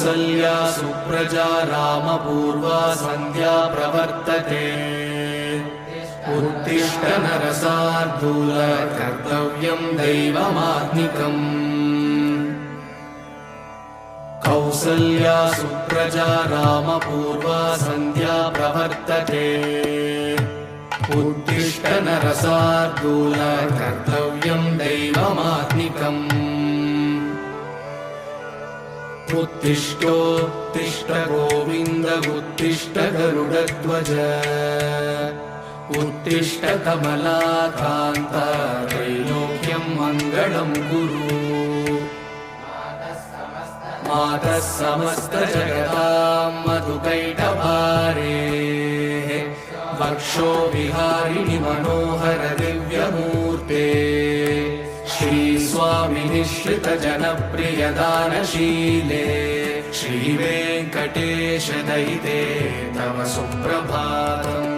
कौसल्या सुप्रजा रामपूर्वा सन्ध्या प्रवर्तते उत्तिष्ठ नरसार्दूल कर्तव्यं दैवमात्मिकम् कौसल्या सुप्रजा रामपूर्वा सन्ध्या प्रवर्तते उत्तिष्ठ नरसार्दूल कर्तव्यं दैवमात्मिकम् उत्तिष्ठोत्तिष्ठ गोविन्द उत्तिष्ठ गरुडध्वज उत्तिष्ठ कमलाकान्त त्रैलोक्यं मङ्गलं कुरु मातः समस्तजगतां मधुकैटभारे वक्षो विहारिणि मनोहर दिव्यमूर्ते श्रीस्वामि निःश्रित जनप्रिय दानशीले श्रीवेङ्कटेश दयिते तव सुप्रभातम्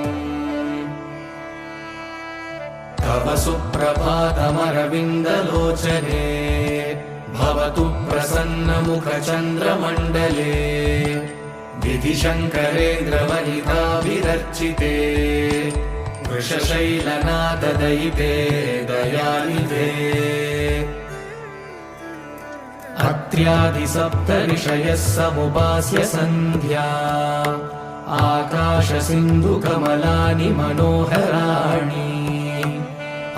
तव सुप्रभातमरविन्दलोचने भवतु प्रसन्नमुखचन्द्रमण्डले विधिशङ्करेन्द्रवनिताभिरर्चिते वृषशैलनाथदयिते दयानिधे अत्र्यादिसप्तऋषयः समुपास्य सन्ध्या आकाशसिन्धुकमलानि मनोहराणि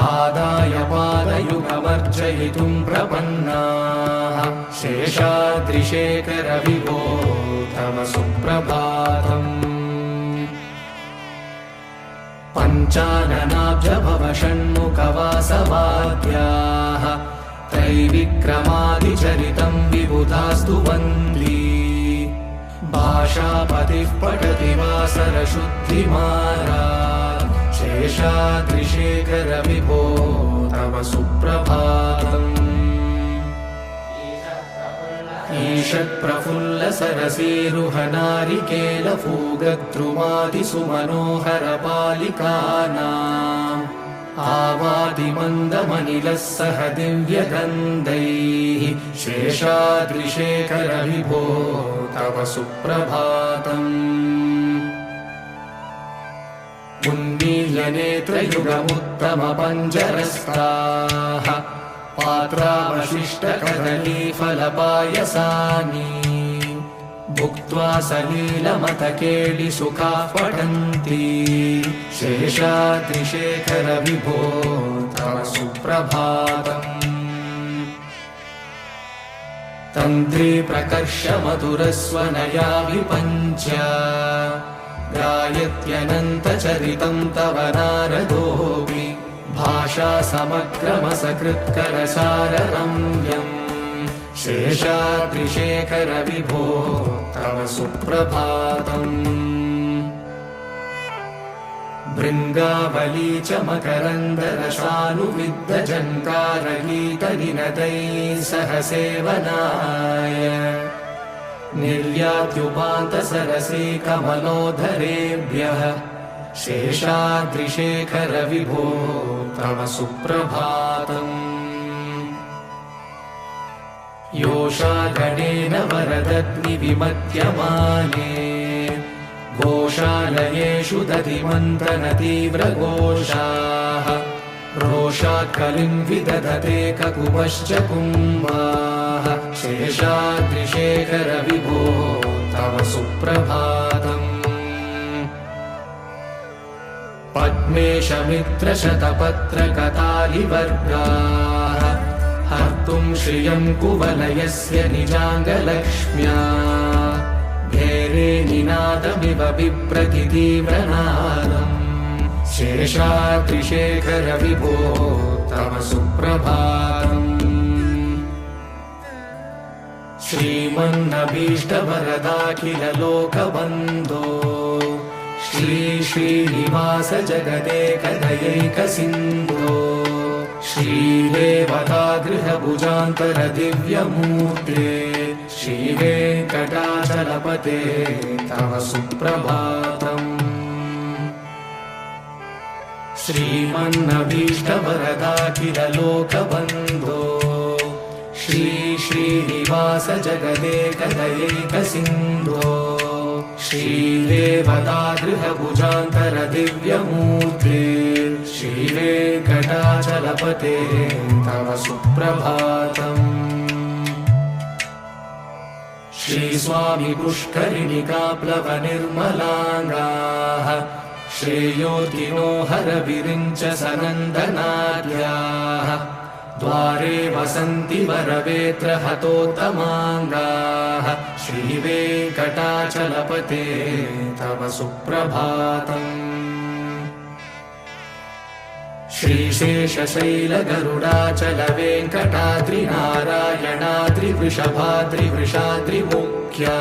आदाय पादयुगमर्चयितुं प्रपन्नाः शेषाद्रिशेखर विभो तव सुप्रभातम् पञ्चाननाब्जभव षण्मुखवासवाद्याः त्रैविक्रमादिचरितं विबुधास्तु वन्दी भाषापतिः पठति वासरशुद्धिमारात् शेषाद्रिशेखर विभो तव सुप्रभातम् ईषत्प्रफुल्ल सरसीरुहनारिकेलफूगद्रुमादिसुमनोहर पालिकानाम् आवादिमन्दमनिलः सह दिव्यगन्धैः शेषाद्रिशेखर विभो तव सुप्रभातम् उन्मील्यनेत्रयुगमुत्तमपञ्जरस्ताः पात्रावशिष्टकदलीफलपायसानि भुक्त्वा सलीलमतकेलिसुखाः पठन्ति शेषाद्रिशेखर विभो तव सुप्रभातम् तन्त्री प्रकर्ष मधुरस्वनया विपञ्च गायत्यनन्तचरितं तव नारदोऽपि भाषा समग्रमसकृत्करसाररम्यम् शेषाद्रिशेखर विभो तव सुप्रभातम् भृङ्गावली च मकरन्दरसानुविद्धजङ्कारगीतनिनदैः सह सेवनाय निर्यात्युपान्तसरसी कमलोदरेभ्यः शेषाद्रिशेखर विभो तव सुप्रभातम् योषागणेन वरदग्निविमध्यमाने घोषालयेषु दधिमन्थनतीव्रघोषाः रोषात् कलिं विदधते ककुपश्च कुम्भाः शेषाद्रिशेखर विभो तव सुप्रभातम् पद्मेशमित्रशतपत्रकतालिवर्गाः हर्तुं श्रियं कुवलयस्य निजाङ्गलक्ष्म्या घेरे निनादमिव बिभ्रति तीव्रनादम् शेषाद्रिशेखर विभो तव सुप्रभातम् श्रीमन्नभीष्टवरदाखिल लोकबन्धो श्री श्रीनिवास जगदेकदयैकसिन्धो श्रीदेवतागृहभुजान्तर दिव्यमूर्ते श्रीवेङ्कटाचलपते तव सुप्रभातम् श्रीमन्नभीष्टवरदाखिल लोकबन्धो श्री श्रीनिवास जगदेकदयैक सिन्धो श्रीदेवता गृहभुजान्तर दिव्यमूर्ते श्रीवेङ्कटाचलपते तव सुप्रभातम्। श्रीस्वामी पुष्करिणिकाप्लवनिर्मलाङ्गाः श्रेयोतिनो हरविरिञ्च सनन्दनाद्याः द्वारे वसन्ति वरवेत्र हतोत्तमाङ्गाः श्रीवेङ्कटाचलपते तव सुप्रभातम्। श्रीशेषशैलगरुडाचलवेङ्कटाद्रिनारायणाद्रिवृषभाद्रिवृषाद्रिमुख्या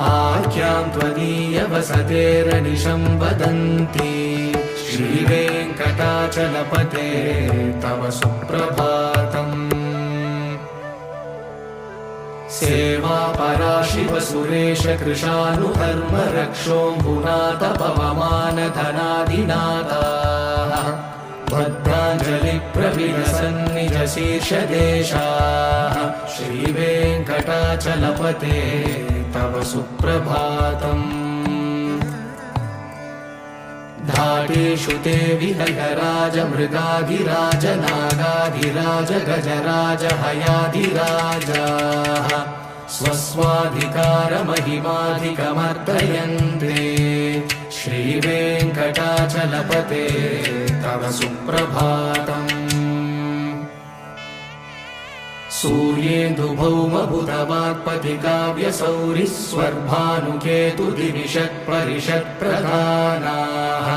आख्यां त्वदीयवसतेरनिशं वदन्ति श्रीवेङ्कटाचलपते तव सुप्रभातम्। सेवा पराशिवसुरेश कृशानुधर्म रक्षोऽम्बुनाथ पवमानधनादिनाथाः भद्राञ्जलिप्रविलसन्निज शीर्षदेशाः श्रीवेङ्कटाचलपते तव सुप्रभातम्। धाटेषु ते विहयराज मृगाधिराज नागाधिराज गजराज हयाधिराजाः स्वस्वाधिकारमहिमाधिकमर्दयन्ते श्रीवेङ्कटाचलपते तव सुप्रभातम्। सूर्येन्दुभौमबुधवाक्पतिकाव्यसौरिस्वर्भानुकेतुदिविषत्परिषत्प्रधानाः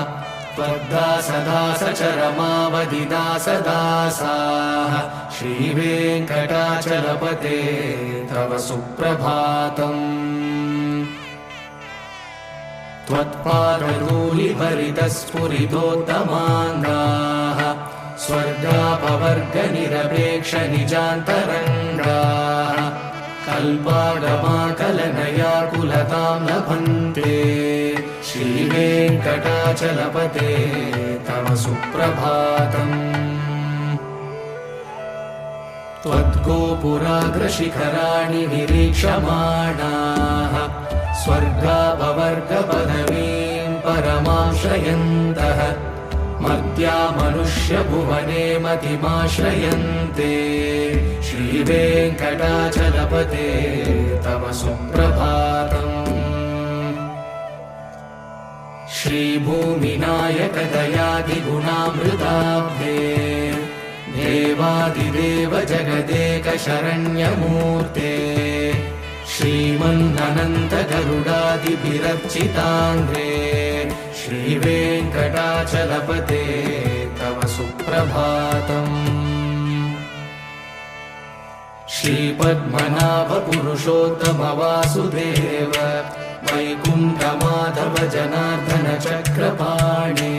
त्वद्दासदासचरमावधिदासदासाः श्रीवेङ्कटाचलपते तव सुप्रभातम्। त्वत्पादधूलिभरितस्फुरितोत्तमाङ्गाः स्वर्गापवर्गनिरपेक्षनिजान्तरङ्गाः कल्पागमाकलनयाकुलतां लभन्ते श्रीवेङ्कटाचलपते तव सुप्रभातम्। त्वद्गोपुराग्रशिखराणि निरीक्षमाणाः स्वर्गापवर्गपदवीं परमाश्रयन्तः मर्त्या मनुष्यभुवने मतिमाश्रयन्ते श्रीवेङ्कटाचलपते तव सुप्रभातम्। श्रीभूमिनायक दयादिगुणामृताब्धे देवादिदेव जगदेक शरण्यमूर्ते श्रीमन्ननन्त गरुडादिभिरर्चिताङ्घ्रे श्रीवेङ्कटाचलपते तव सुप्रभातम्। श्रीपद्मनाभ पुरुषोत्तम वासुदेव वैकुण्ठमाधव जनार्दन चक्रपाणे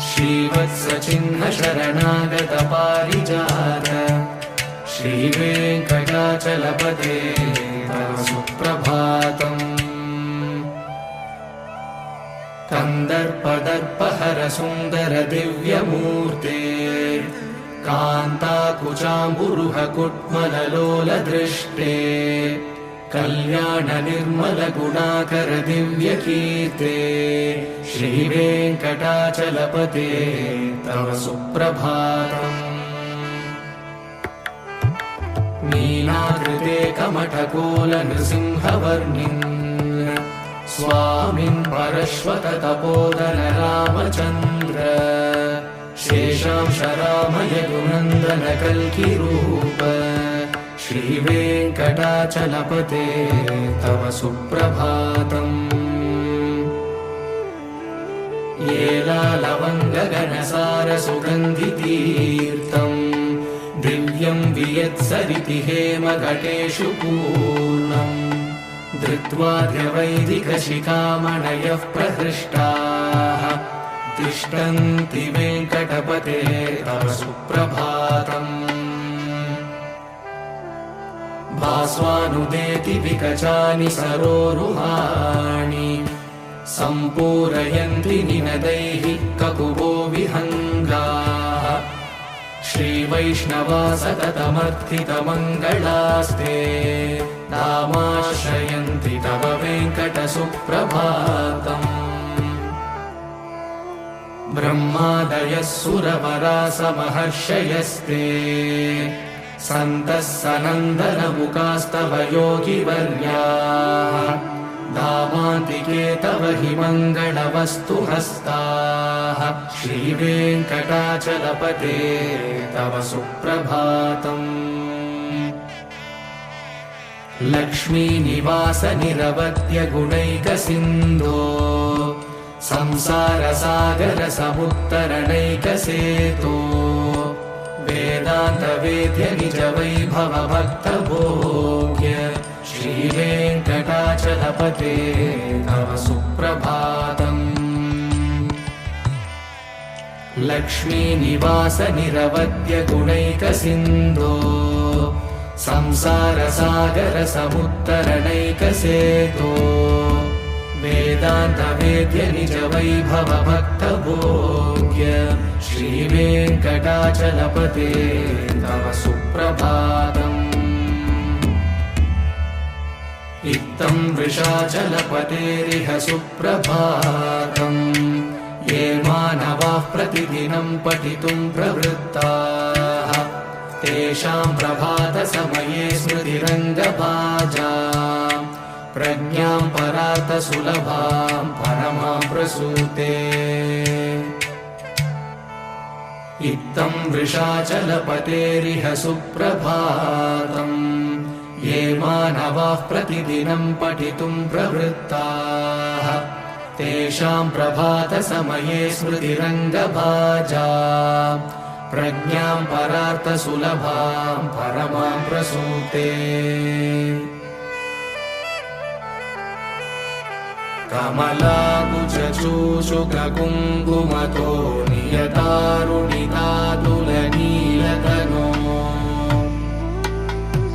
श्रीवत्सचिह्न शरणागत पारिजात श्रीवेङ्कटाचलपते तव सुप्रभातम्। कन्दर्पदर्पहर सुन्दर दिव्यमूर्ते कान्ताकुचाम्बुरुह कुट्मललोलदृष्टे कल्याण निर्मल गुणाकर दिव्यकीर्ते श्रीवेङ्कटाचलपते तव सुप्रभातम्। नीलाकृते कमठकोल नृसिंहवर्णिन् स्वामिन् परश्वत तपोधन रामचन्द्र शेषांश रामय गुणन्दन कल्किरूप श्रीवेङ्कटाचलपते तव सुप्रभातम्। येलालवङ्गगणसार सुगन्धितीर्थम् दिव्यं वियत्सरिति हेमघटेषु पूर्णम् धृत्वाद्यवैदिकशिखामणयः प्रहृष्टाः तिष्ठन्ति वेङ्कटपते तव सुप्रभातम्। भास्वानुदेति विकचानि सरोरुहाणि सम्पूरयन्ति निनदैः ककुभो विहङ्गाः श्री श्रीवैष्णवा सततमर्थितमङ्गलास्ते नामाश्रयन्ति तव वेङ्कटसुप्रभातम् ब्रह्मादयः सुरवरासमहर्षयस्ते सन्तः सनन्दनमुखास्तव योगिवर्याः दामान्तिके तव हि मङ्गलवस्तुहस्ताः श्रीवेङ्कटाचलपते तव सुप्रभातम् लक्ष्मीनिवास निरवध्य गुणैकसिन्धो संसारसागर समुत्तरणैकसेतो वेदान्तवेद्य निज वैभव भक्तभोग्य श्रीवेङ्कटाचलपते तव सुप्रभातम् लक्ष्मीनिवास निरवध्य गुणैकसिन्धो संसारसागर समुत्तरणैकसेतो वेदान्तवेद्य निज वैभव भक्तभोग्य श्रीवेङ्कटाचलपते तव सुप्रभातम् इत्थं वृषाचलपतेरिह सुप्रभातम् ये मानवाः प्रतिदिनं पठितुं प्रवृत्ताः तेषां प्रभातसमये स्मृतिरङ्गभाजाम् प्रज्ञां परार्थसुलभां परमां प्रसूते इत्थं वृषाचलपतेरिह सुप्रभातम् ये मानवाः प्रतिदिनं पठितुं प्रवृत्ताः तेषां प्रभातसमये स्मृतिरङ्गभाजाम् प्रज्ञां परार्थसुलभां परमां प्रसूते कमलाकुचूषुककुङ्कुमतो नियतारुणितातुलनीलतनो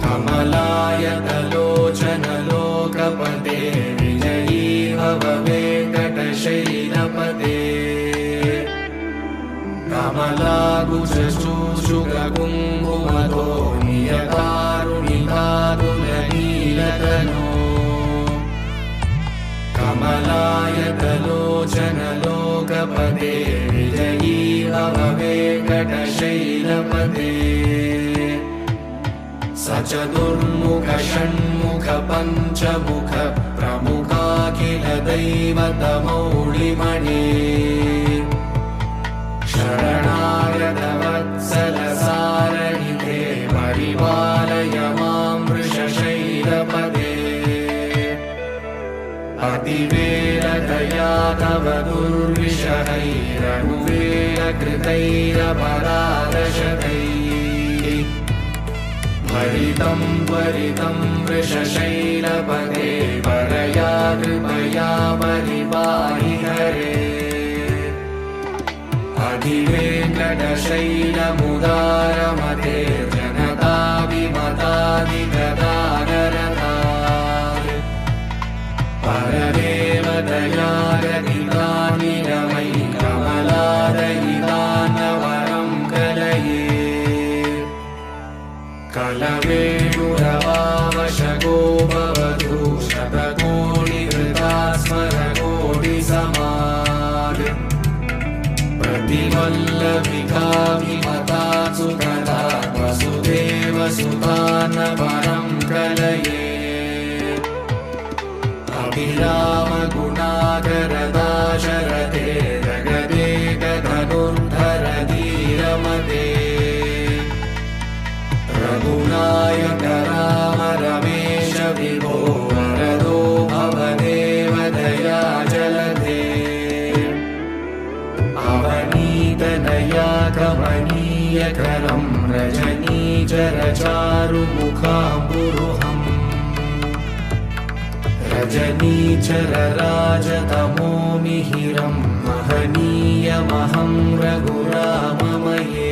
कमलायतलोचनलोकपते विजयी भव वेङ्कटशैलपते कमलाकुचूषुककुङ्कुमतो नियतारुणितातुलनीलतनो कमलायतलोचनलोकपते विजयी भव वेङ्कटशैलपते स चतुर्मुख षण्मुख पञ्चमुख प्रमुखाखिल दैवतमौळिमणे शरणागत वत्सल सारणिते परिपालय मां वृषशैलपते अतिवेलदया तव दुर्विषहैरनुवेलकृतैरपरादशतैः भरितं त्वरितं वृषशैलपते परया कृपया परिपाहि हरे अधिवेङ्कटशैलमुदारमते जनता विमतादिगदानरता परदेवदयारदितानि रमयि कमलादयितान्नवरं कलये कलवेणुरवावशगो भवतु शतकोटिहृता स्मरकोटिसमाद् प्रतिवल्लभिका विमता सुखदा वसुदेवसुतान्नवरं कलये अभिरामगुणाकरदाशरथे जगदेकधनुर्धर धीरमते रघुनायक राम रमेश विभो वरदो भवदेव दया जलधे अवनीतनया कमनीयकरं रजनीचरचारुमुखाम्बुरुहम् रजनीचरराजतमो मिहिरं महनीयमहं रघुराममये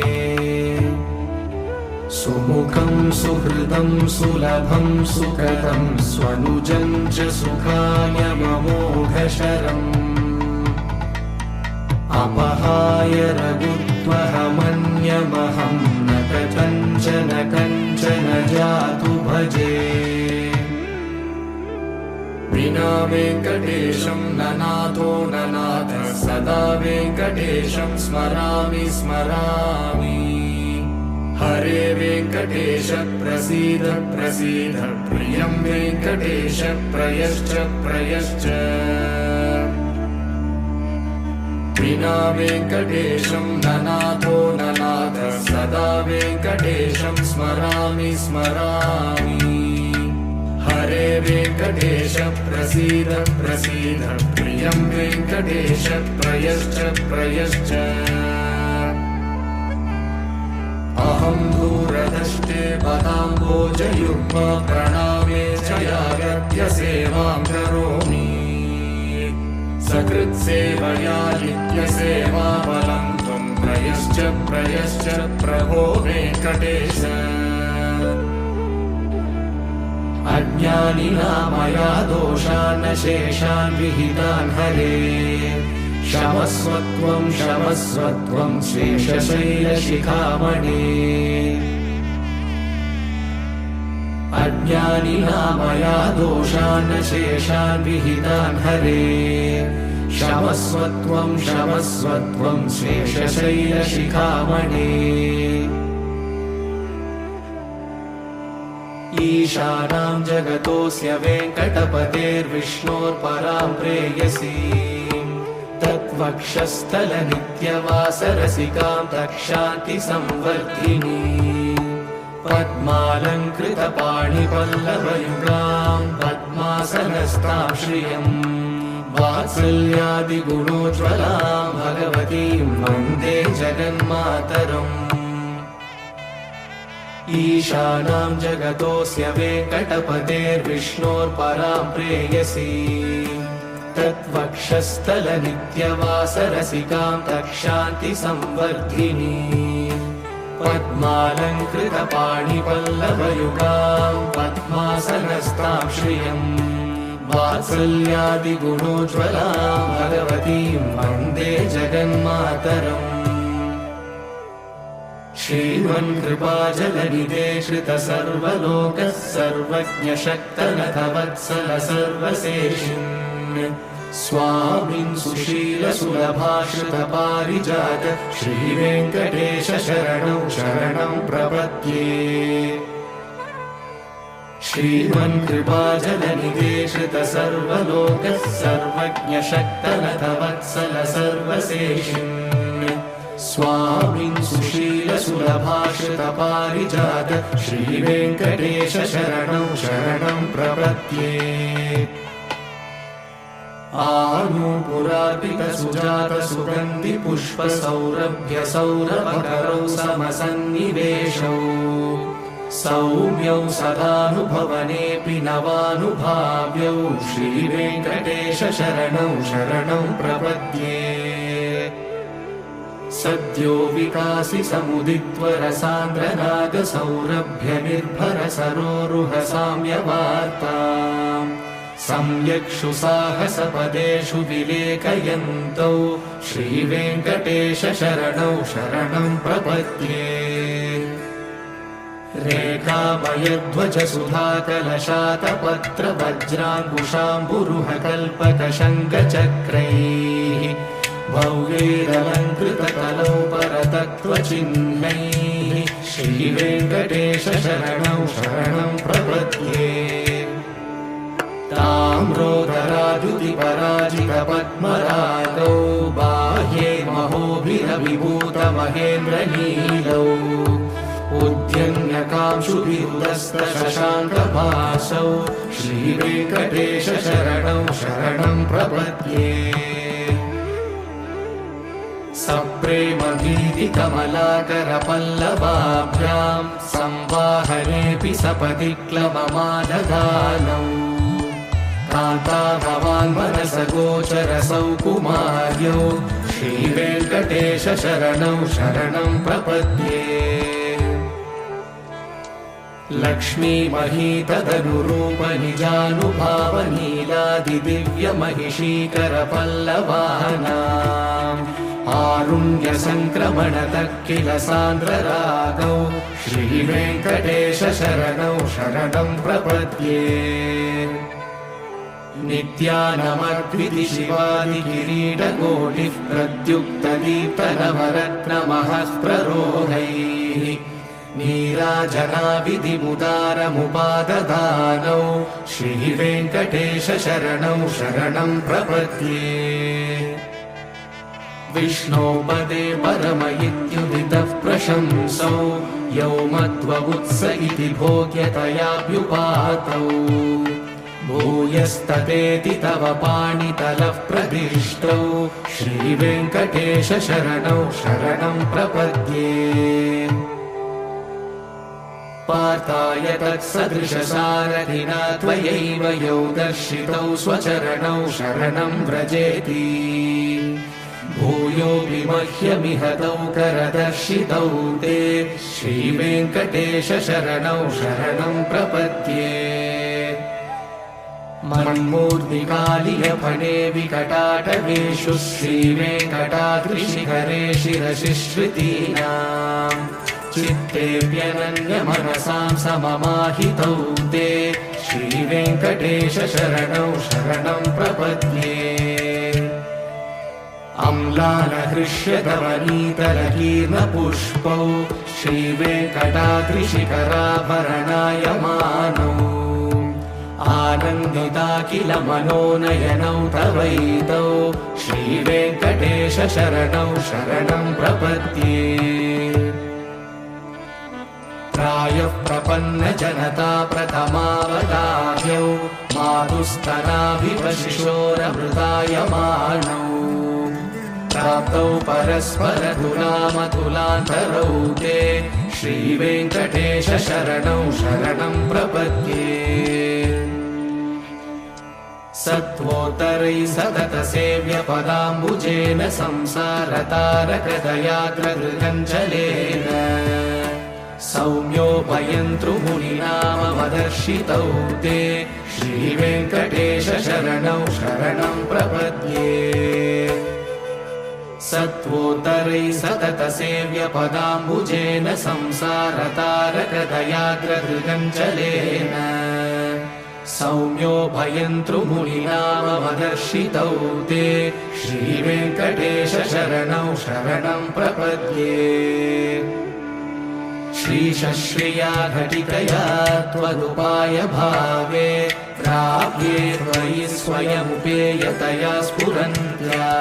सुमुखं सुहृदं सुलभं सुखदं स्वनुजं च सुखायममोघशरम् अपहाय रघुत्वहमन्यमहं न विना वेङ्कटेशं ननाथो ननाथः सदा वेङ्कटेशं स्मरामि स्मरामि। हरे वेङ्कटेश प्रसीद प्रसीद प्रियं वेङ्कटेश प्रयश्च प्रयश्च। विना वेङ्कटेशं ननाथो ननाथः सदा वेङ्कटेशं स्मरामि स्मरामि। हरे वेङ्कटेश प्रसीद प्रसीद प्रियं वेङ्कटेश प्रयश्च प्रयश्च। अहं दूरदृष्टे पदाम्बोजयुग्म प्रणामे च यागत्य सेवां करोमि। सकृत्सेवया नित्यसेवाफलं त्वं प्रयश्च प्रयश्च प्रभो वेङ्कटेश। अज्ञानिना मया दोषान् शेषान् विहितान् हरे क्षमस्वत्वं क्षमस्वत्वं शेषशैलशिखामणे। अज्ञानिना मया दोषान् शेषान् विहितान् हरे क्षमस्वत्वं क्षमस्वत्वं शेषशैलशिखामणे। ईशानां जगतोऽस्य वेङ्कटपतेर्विष्णोर्परां प्रेयसीं तत्वक्षस्थलनित्यवासरसिकां तक्षान्तिसंवर्धिनी। पद्मालङ्कृतपाणिपल्लवयुगां पद्मासनस्तां श्रियं वात्सल्यादिगुणोज्ज्वलां भगवतीं वन्दे जगन्मातरम्। ईशानां जगतोऽस्य वेङ्कटपतेर्विष्णोर्परां प्रेयसीं तत्वक्षस्थलनित्यवासरसिकां तक्षान्तिसंवर्धिनी। पद्मालङ्कृतपाणिपल्लवयुगां पद्मासनस्तां श्रियं वात्सल्यादिगुणोज्ज्वलां भगवतीं वन्दे जगन्मातरम्। श्रीमन्कृपाजलनिधे श्रितसर्वलोकः सर्वज्ञशक्तनथवत्सल सर्वशेषिन् स्वामिन् सुशीलसुलभाश्रितपारिजात श्रीवेङ्कटेश शरणं शरणं प्रपद्ये। श्रीमन्कृपाजलनिधे श्रितसर्वलोकः सर्वज्ञशक्तनथवत्सल सर्वशेषिन् स्वामिन् सुशीलसुलभाश्रितपारिजात श्रीवेङ्कटेश शरणं शरणं प्रपद्ये। आनूपुरार्पितसुजातसुगन्धिपुष्पसौरभ्यसौरभकरौ समसन्निवेशौ सौम्यौ सदानुभवनेऽपि नवानुभाव्यौ श्रीवेङ्कटेश शरणं शरणं प्रपद्ये। सद्यो विकासि समुदित्वरसान्द्रनागसौरभ्यनिर्भरसरोरुहसाम्यवार्ताम् सम्यक्षु साहसपदेषु विलेखयन्तौ श्रीवेङ्कटेश शरणौ शरणं प्रपद्ये। रेखामयध्वजसुधाकलशातपत्रवज्राङ्कुशाम्बुरुहकल्पकशङ्खचक्रैः भव्यैरलङ्कृतकलौ परतत्त्वचिह्नैः श्रीवेङ्कटेश शरणौ शरणं प्रपद्ये। ताम्रोदराद्युतिपराजितपद्मरागौ बाह्ये महोभिरविभूतमहेन्द्रनीलौ उद्यन्यकांशुभिरुदस्तशशाङ्कभासौ श्रीवेङ्कटेश शरणं शरणं प्रपद्ये। सप्रेमभीतिकमलाकरपल्लवाभ्यां संवाहनेऽपि सपदि क्लबमादधानौ कान्ता भवान् मनसगोचरसौ कुमार्यौ श्रीवेङ्कटेश शरणं शरणं प्रपद्ये। लक्ष्मीमहीतदनुरूपनिजानुभावनीलादिदिव्यमहिषीकरपल्लवानाम् आरुण्यसङ्क्रमणतः किल सान्द्ररागौ श्रीवेङ्कटेश शरणं शरणं प्रपद्ये। नित्यानमद्विति शिवादिकिरीटकोटिः प्रत्युक्तदीप्तनवरत्नमः प्ररोहैः नीराजनाविधिमुदारमुपाददानौ श्रीवेङ्कटेश शरणौ शरणं प्रपद्ये। विष्णोपदे परम इत्युदितः प्रशंसौ यौ मध्ववुत्स इति भोग्यतयाभ्युपातौ भूयस्ततेति तव पाणितलः प्रदिष्टौ श्रीवेङ्कटेश शरणौ शरणं प्रपद्ये। पार्थाय तत्सदृशसारथिना त्वयैव यौ दर्शितौ स्वचरणौ शरणं व्रजेति भूयोऽपि मह्यमिह तौ करदर्शितौ ते श्रीवेङ्कटेश शरणौ शरणं प्रपद्ये। मन्मूर्तिकालियफणे विकटाटवेषु श्रीवेङ्कटाद्रिशिखरे शिरसिश्रितीनाम् चित्तेऽप्यनन्यमनसां सममाहितौ ते श्रीवेङ्कटेश शरणौ शरणं प्रपद्ये। अम्लानहृष्यतवनीतरकीर्णपुष्पौ श्रीवेङ्कटाद्रिशिखराभरणायमानौ आनन्दिता किल मनोनयनौ तवैतौ श्रीवेङ्कटेश शरणौ शरणं प्रपद्ये। प्रायः प्रपन्नजनता प्रथमावताह्यौ मातुस्तनाभिवशिशोरमृतायमानौ प्राप्तौ परस्परतुलामतुलान्तरौ ते श्रीवेङ्कटेश शरणौ शरणं प्रपद्ये। सत्त्वोत्तरैः सततसेव्यपदाम्बुजेन संसारतारकदयाग्रगृहञ्जलेन सौम्योपयन्तृमुनिनामवदर्शितौ ते श्रीवेङ्कटेश शरणौ शरणं प्रपद्ये। सत्त्वोत्तरैः सततसेव्यपदाम्बुजेन संसारतारकदयाग्रगृहञ्जलेन सौम्योभयन्तृमुनिनामवदर्शितौ ते श्रीवेङ्कटेश शरणौ शरणं प्रपद्ये। श्रीशश्रिया घटिकया त्वदुपाय भावे प्राप्ये त्वयि स्वयमुपेयतया स्फुरन्त्या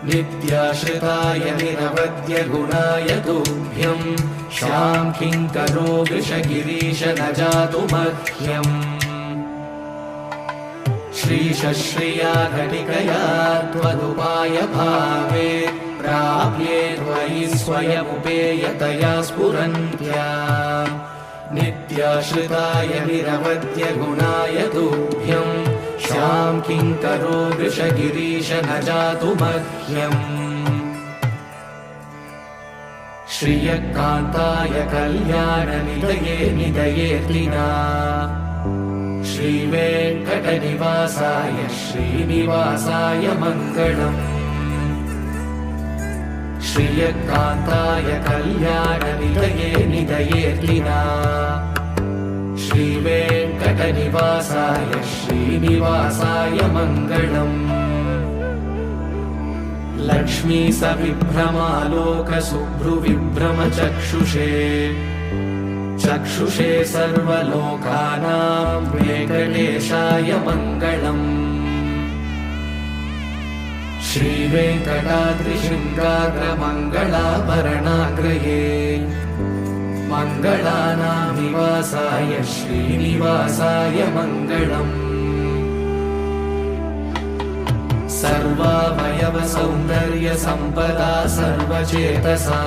नित्याश्रिताय निरवद्य गुणाय तुभ्यं शां किङ्करो वृषगिरीश न जातु मह्यम्। श्रीशश्रिया घटिकया त्वदुपाय भावे प्राप्ये त्वयि स्वयमुपेयतया स्फुरन्त्या नित्याश्रिताय निरवद्य गुणाय तुभ्यं शां किङ्करो वृषगिरीश न जातु मह्यम्। श्रियकान्ताय कल्याणनिलये निलयेऽर्लिना श्रीवेङ्कटनिवासाय श्रीनिवासाय मङ्गलम्। श्रियकान्ताय कल्याणनिलये निलयेऽर्लिना श्रीवेङ्कटनिवासाय श्रीनिवासाय मङ्गलम्। लक्ष्मी सविभ्रमालोकशुभ्रुविभ्रमचक्षुषे चक्षुषे सर्वलोकानां वेङ्कटेशाय मङ्गलम्। श्रीवेङ्कटाद्रिशृङ्गाग्रमङ्गलाभरणाग्रये मङ्गलानां निवासाय श्रीनिवासाय मङ्गलम्। सर्वावयव सौन्दर्य सम्पदा सर्वचेतसा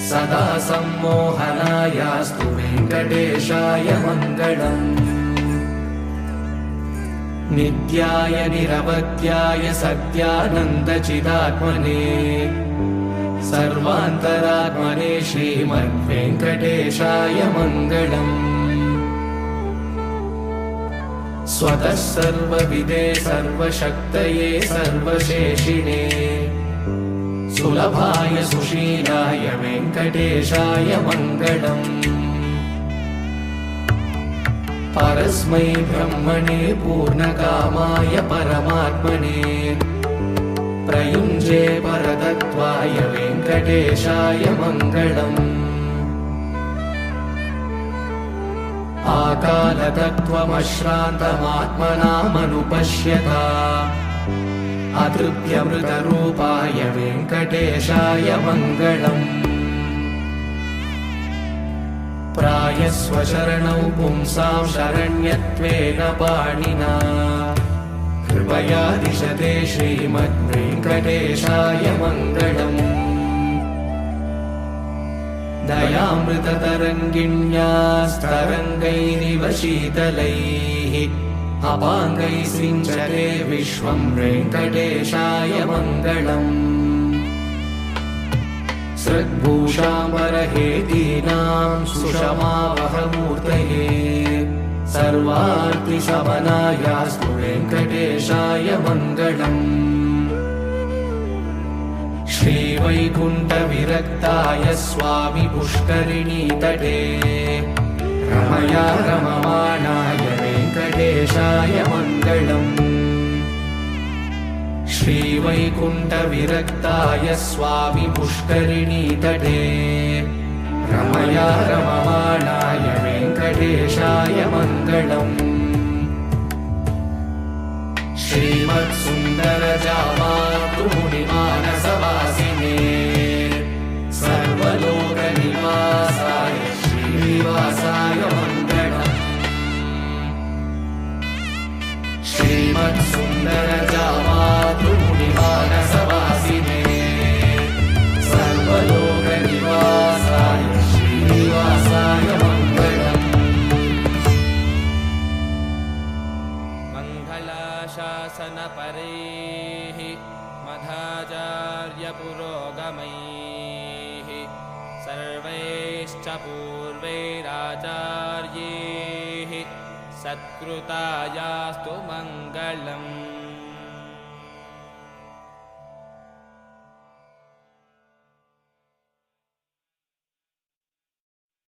सदा सम्मोहनायास्तु वेङ्कटेशाय मङ्गलम्। नित्याय निरवध्याय सत्यानन्दचिदात्मने सर्वान्तरात्मने श्रीमद्वेङ्कटेशाय मङ्गलम्। स्वतः सर्वविदे सर्वशक्तये सर्वशेषिणे सुलभाय सुशीलाय वेङ्कटेशाय मङ्गलम्। परस्मै ब्रह्मणे पूर्णकामाय परमात्मने प्रयुञ्जे परतत्त्वाय वेङ्कटेशाय मङ्गलम् आकालतत्त्वमश्रान्तमात्मनामनुपश्यता अतृप्यमृतरूपाय वेङ्कटेशाय मङ्गलम् प्रायस्वशरणौ पुंसां शरण्यत्वेन पाणिना कृपया दिशते श्रीमद्वेङ्कटेशाय मङ्गलम् दयामृततरङ्गिण्यास्तरङ्गैरिव शीतलैः अपाङ्गैः सिञ्चते विश्वं वेङ्कटेशाय मङ्गलम् सृग्भूषाम्बरहेतीनां सुषमावहमूर्तये सर्वार्तिशमनायास्तु वेङ्कटेशाय मङ्गलम् श्रीवैकुण्ठविरक्ताय स्वामि पुष्करिणीतटे रमया रममाणाय वेङ्कटेशाय मङ्गलम् श्रीवैकुण्ठविरक्ताय स्वामि पुष्करिणीतटे रमया रममाणाय वेङ्कटेशाय मङ्गलम् श्रीमत्सुन्दरजामातृमुनिमानसवासिने सर्वलोकनिवासाय श्रीनिवासाय मङ्गलम् श्रीमत्सुन्दरजामातृमुनिमानसवासिने सर्वलोकनिवासाय श्रीनिवासाय मङ्गलम् शासनपरैः मध्वाचार्यपुरोगमैः सर्वैश्च पूर्वैराचार्यैः सत्कृतायास्तु मङ्गलम्।